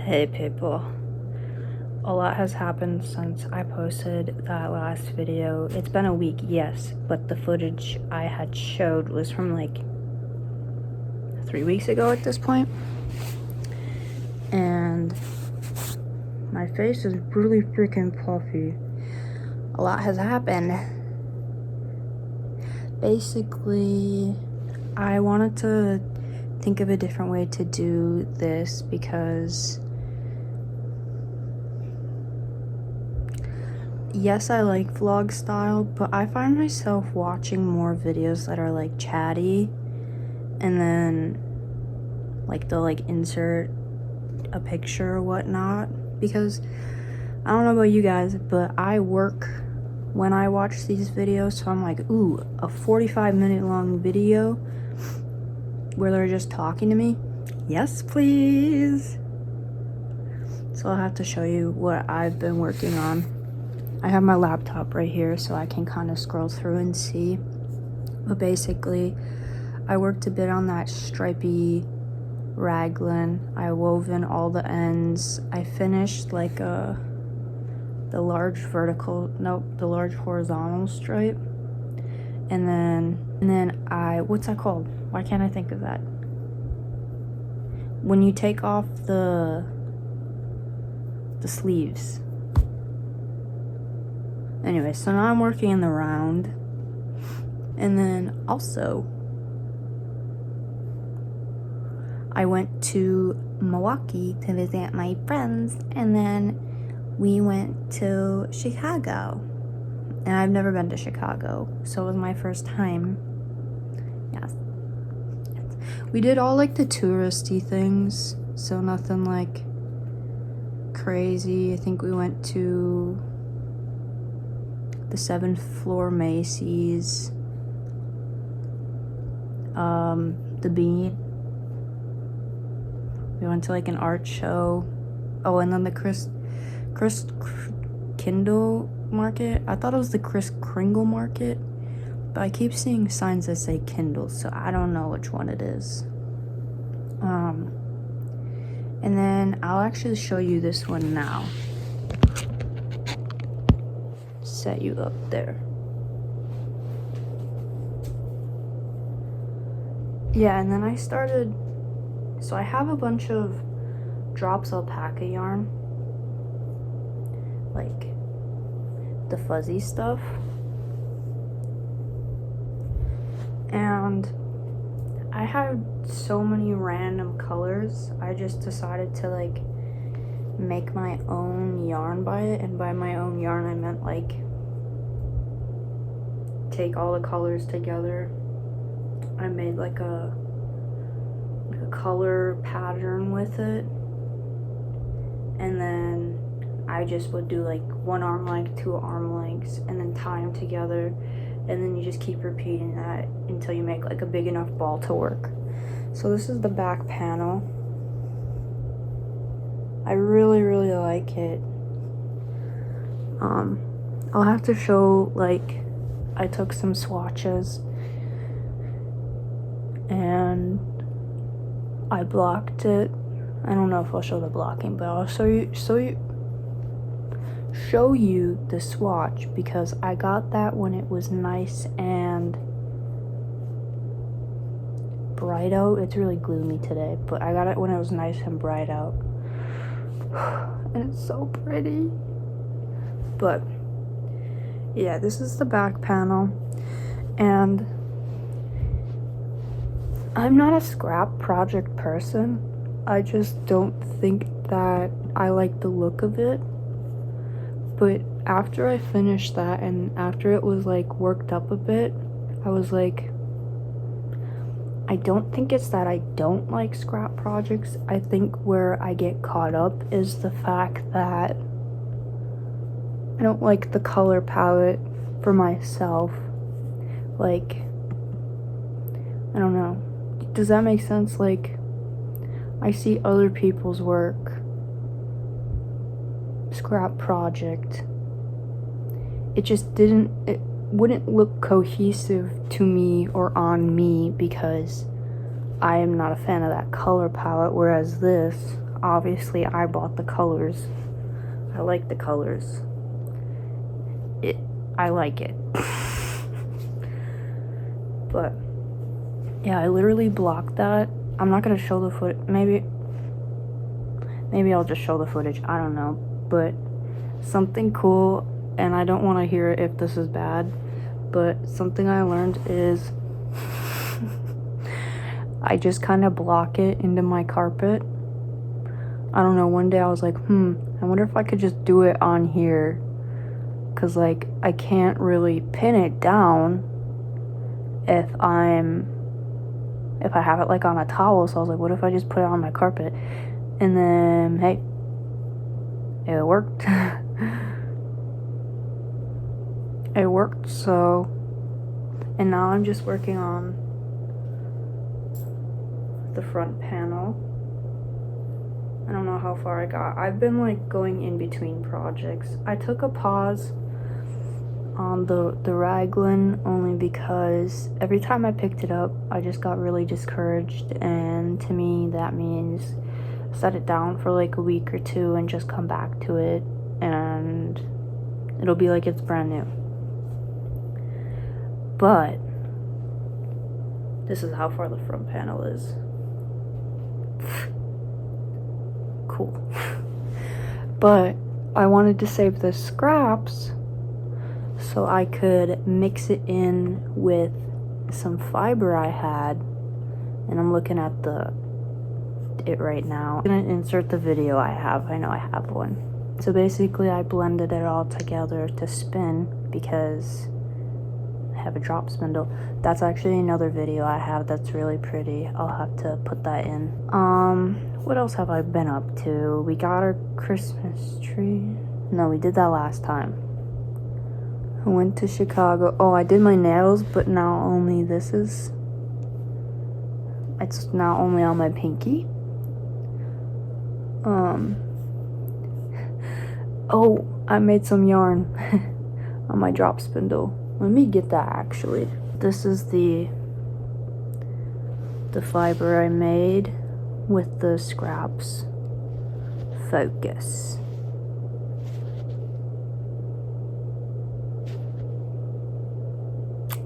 Hey people, a lot has happened since I posted that last video. It's been a week, yes, but the footage I had showed was from like 3 weeks ago at this point. And my face is really freaking puffy. A lot has happened. Basically, I wanted to think of a different way to do this because yes, I like vlog style, but I find myself watching more videos that are like chatty, and then like they'll like insert a picture or whatnot, because I don't know about you guys, but I work when I watch these videos, so I'm like, ooh, a 45-minute long video where they're just talking to me? Yes, please. So I'll have to show you what I've been working on. I have my laptop right here so I can kind of scroll through and see. But basically, I worked a bit on that stripy raglan. I wove in all the ends. I finished like the large horizontal stripe. And then what's that called? Why can't I think of that? When you take off the sleeves. Anyway, so now I'm working in the round. And then also, I went to Milwaukee to visit my friends, and then we went to Chicago. And I've never been to Chicago, so it was my first time. Yes. We did all like the touristy things, so nothing like crazy. I think we went to the 7th floor Macy's, the Bean. We went to like an art show. Oh, and then the Chris Kindle market. I thought it was the Kris Kringle market, but I keep seeing signs that say Kindle, so I don't know which one it is. And then I'll actually show you this one now. Set you up there. Yeah, and then I started, so I have a bunch of Drops Alpaca yarn, like the fuzzy stuff, and I had so many random colors. I just decided to like make my own yarn by it, and by my own yarn I meant like take all the colors together. I made like a color pattern with it, and then I just would do like 1 arm length, 2 arm lengths, and then tie them together, and then you just keep repeating that until you make like a big enough ball to work. So this is the back panel. I really like it. I'll have to show, like, I took some swatches and I blocked it. I don't know if I'll show the blocking, but I'll show you the swatch, because I got that when it was nice and bright out. It's really gloomy today, but I got it when it was nice and bright out. And it's so pretty. But yeah, this is the back panel, and I'm not a scrap project person. I just don't think that I like the look of it. But after I finished that, and after it was like worked up a bit, I was like, I don't think it's that I don't like scrap projects. I think where I get caught up is the fact that I don't like the color palette for myself. Like, I don't know. Does that make sense? Like, I see other people's work, scrap project. It wouldn't look cohesive to me or on me, because I am not a fan of that color palette, whereas this, obviously I bought the colors. I like the colors. I like it. But yeah, I literally blocked that. I'm not gonna show the footage. Maybe I'll just show the footage. I don't know. But something cool, and I don't want to hear it if this is bad, but something I learned is I just kind of block it into my carpet. I don't know, one day I was like, I wonder if I could just do it on here, because like I can't really pin it down if I have it like on a towel. So I was like, what if I just put it on my carpet? And then hey, it worked. It worked. So, and now I'm just working on the front panel. I don't know how far I got. I've been like going in between projects. I took a pause on the raglan only because every time I picked it up I just got really discouraged, and to me that means set it down for like a week or two and just come back to it and it'll be like it's brand new. But this is how far the front panel is. Cool. But I wanted to save the scraps so I could mix it in with some fiber I had, and I'm looking at it right now. I'm gonna insert the video I have. I know I have one. So basically I blended it all together to spin because I have a drop spindle. That's actually another video I have that's really pretty. I'll have to put that in. What else have I been up to? We got our Christmas tree. No, we did that last time. I went to Chicago. Oh, I did my nails, but now only it's now only on my pinky. Oh, I made some yarn on my drop spindle. Let me get that actually. This is the fiber I made with the scraps. Focus.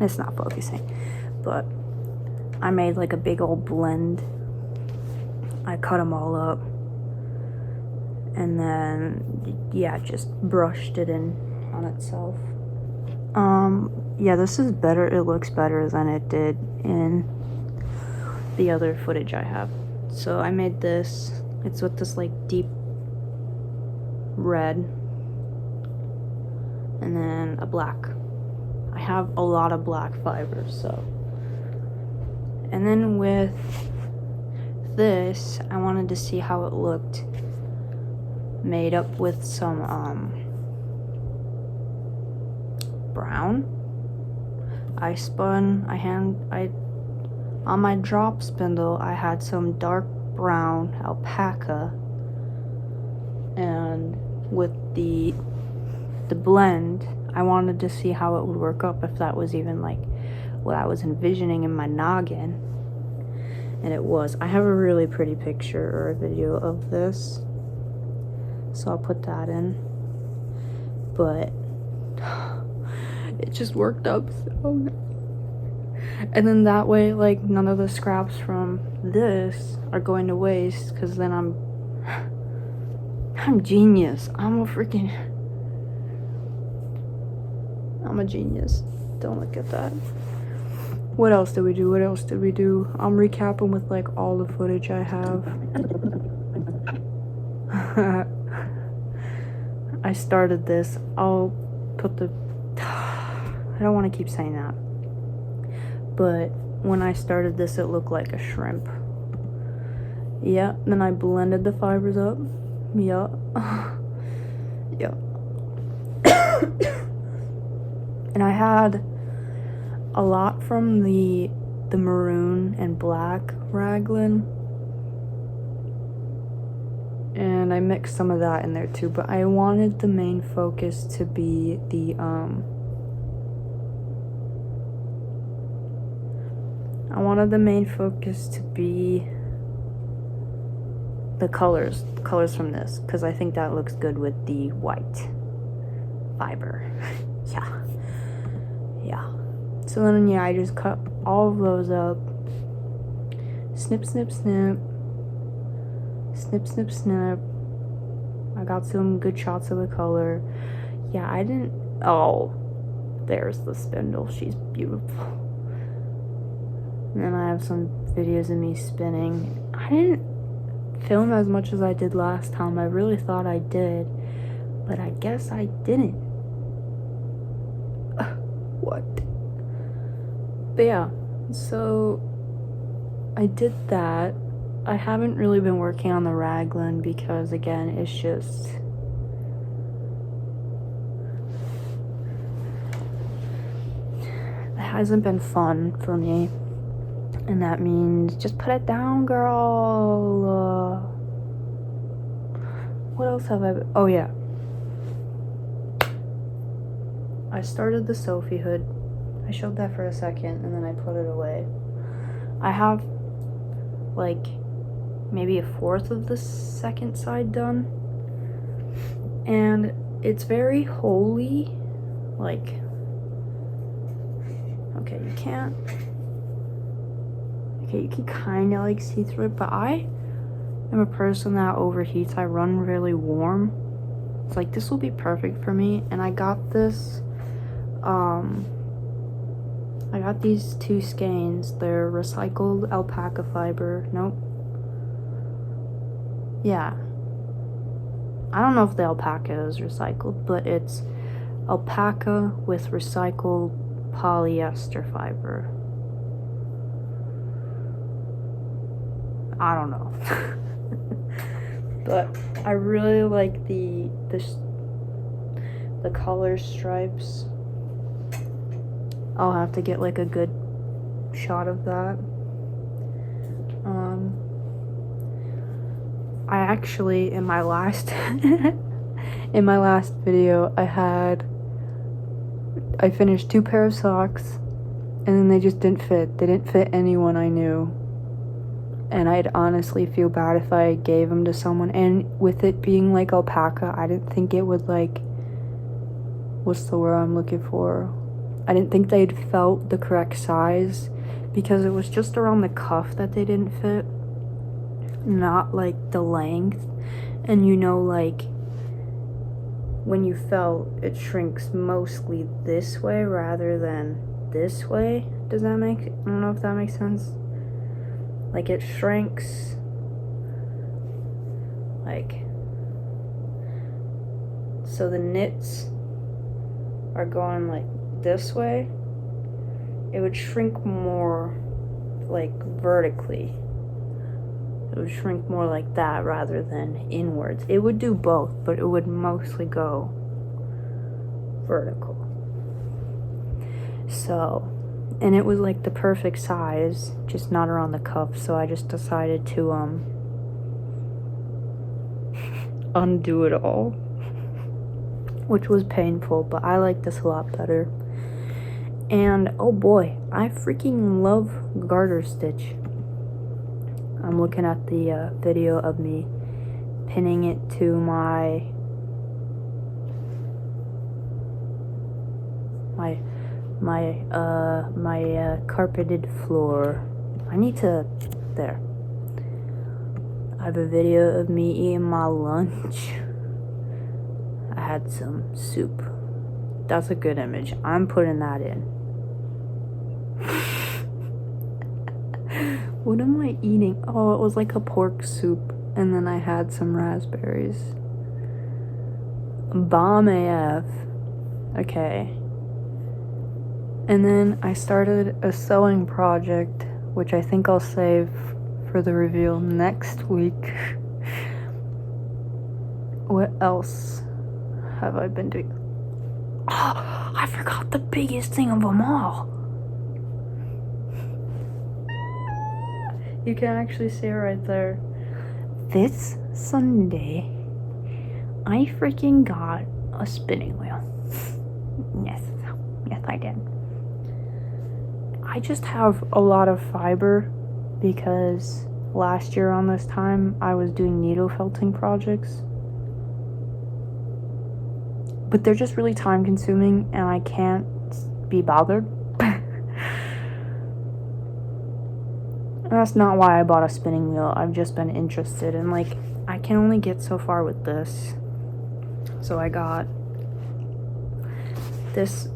It's not focusing, but I made like a big old blend. I cut them all up and then yeah, just brushed it in on itself. Yeah, this is better. It looks better than it did in the other footage I have. So I made this. It's with this like deep red and then a black. I have a lot of black fibers, so. And then with this, I wanted to see how it looked made up with some brown. On my drop spindle I had some dark brown alpaca, and with the blend I wanted to see how it would work up, if that was even like what I was envisioning in my noggin, and it was. I have a really pretty picture or a video of this, so I'll put that in, but it just worked up so nice. And then that way, like, none of the scraps from this are going to waste, because then I'm genius. I'm a genius. Don't look at that. What else did we do? I'm recapping with like all the footage I have. I started this. I'll put I don't want to keep saying that, but when I started this it looked like a shrimp. Yeah, then I blended the fibers up. Yeah. Yeah. And I had a lot from the maroon and black raglan, and I mixed some of that in there too, but I wanted the main focus to be the the colors from this, because I think that looks good with the white fiber. Yeah. So then, yeah, I just cut all of those up. Snip, snip, snip. Snip, snip, snip. I got some good shots of the color. Yeah, I didn't... Oh, there's the spindle. She's beautiful. And then I have some videos of me spinning. I didn't film as much as I did last time. I really thought I did, but I guess I didn't. What? But yeah, so I did that. I haven't really been working on the raglan because, again, it's just... it hasn't been fun for me. And that means just put it down, girl. What else have I... Oh, yeah. I started the Sophie hood. I showed that for a second, and then I put it away. I have, like, maybe a fourth of the second side done. And it's very holy. Like... Okay, you can't... Okay, you can kind of, like, see through it, but I am a person that overheats. I run really warm. It's like, this will be perfect for me. And I got this... I got these two skeins. They're recycled alpaca fiber. Nope. Yeah. I don't know if the alpaca is recycled, but it's alpaca with recycled polyester fiber. I don't know. But I really like the color stripes. I'll have to get like a good shot of that. I actually, in my last video, I finished 2 pair of socks, and then they just didn't fit. They didn't fit anyone I knew. And I'd honestly feel bad if I gave them to someone. And with it being like alpaca, I didn't think it would, like, what's the word I'm looking for? I didn't think they'd felt the correct size, because it was just around the cuff that they didn't fit, not like the length. And you know, like, when you felt, it shrinks mostly this way rather than this way. Does that make... I don't know if that makes sense. Like, it shrinks, like, so the knits are going like this way. It would shrink more like vertically. It would shrink more like that rather than inwards. It would do both, but it would mostly go vertical. So, and it was like the perfect size, just not around the cuff, so I just decided to undo it all, which was painful, but I like this a lot better. And oh boy, I freaking love garter stitch. I'm looking at the video of me pinning it to my carpeted floor. I need to... There. I have a video of me eating my lunch. I had some soup. That's a good image. I'm putting that in. What am I eating? Oh, it was like a pork soup. And then I had some raspberries. Bomb AF. Okay. And then I started a sewing project, which I think I'll save for the reveal next week. What else have I been doing? Oh, I forgot the biggest thing of them all. You can actually see it right there. This Sunday, I freaking got a spinning wheel. Yes, I did. I just have a lot of fiber because last year on this time, I was doing needle felting projects. But they're just really time consuming and I can't be bothered. And that's not why I bought a spinning wheel. I've just been interested and like I can only get so far with this. So I got this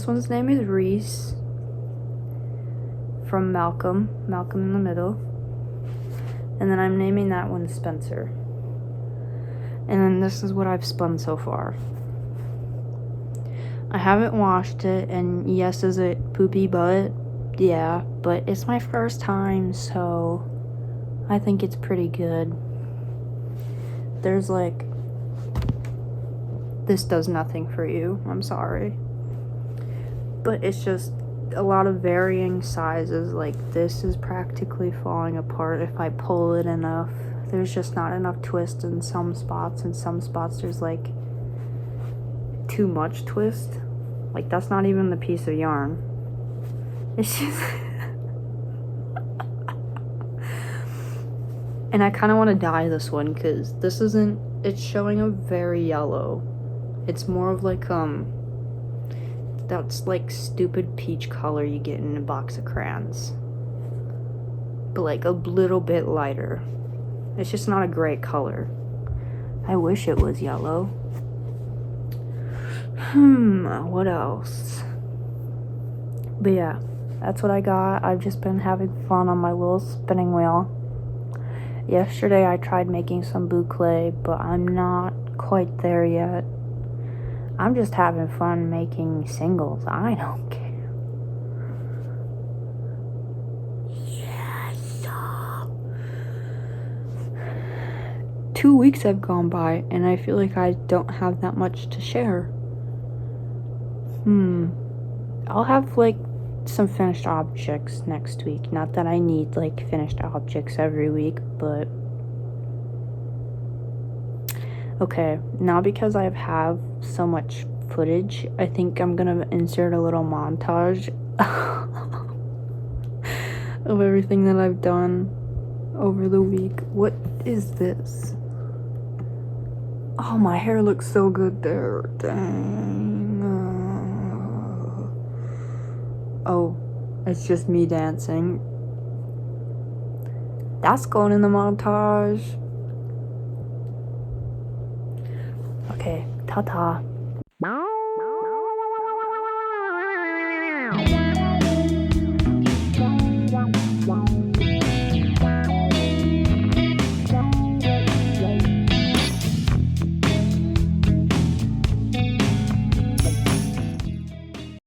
one's name is Reese from Malcolm in the Middle. And then I'm naming that one Spencer. And then this is what I've spun so far. I haven't washed it, and yes, is it poopy butt? Yeah, but it's my first time, so I think it's pretty good. There's like, this does nothing for you, I'm sorry. But it's just a lot of varying sizes, like this is practically falling apart if I pull it enough. There's just not enough twist in some spots, and some spots there's like too much twist. Like that's not even the piece of yarn. It's just and I kind of want to dye this one because this isn't, it's showing a very yellow. It's more of like that's like stupid peach color you get in a box of crayons, but like a little bit lighter. It's just not a great color. I wish it was yellow. What else? But yeah, that's what I got. I've just been having fun on my little spinning wheel. Yesterday I tried making some boucle, but I'm not quite there yet. I'm just having fun making singles. I don't care. Yes. 2 weeks have gone by and I feel like I don't have that much to share. I'll have like some finished objects next week. Not that I need like finished objects every week, but okay, now because I have so much footage, I think I'm gonna insert a little montage of everything that I've done over the week. What is this? Oh, my hair looks so good there. Dang. Oh, it's just me dancing. That's going in the montage. Okay, ta-ta.